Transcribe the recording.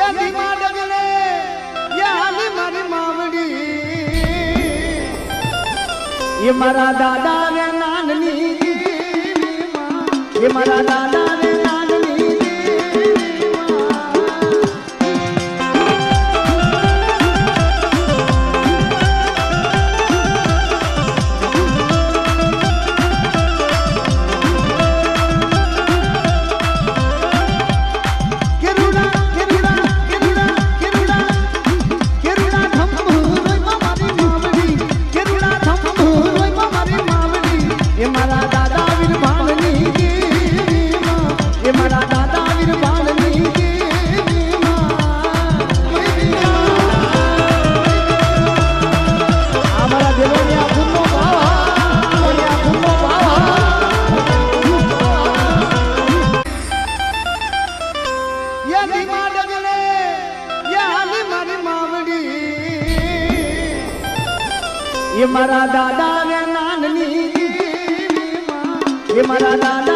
યદી માં ડગલે યાલી મારી માવડી એ મારા દાદા રે નાનની એ મારા દાદા રે નાનની એ મારા દાદા રે નાનની એ મારા દાદા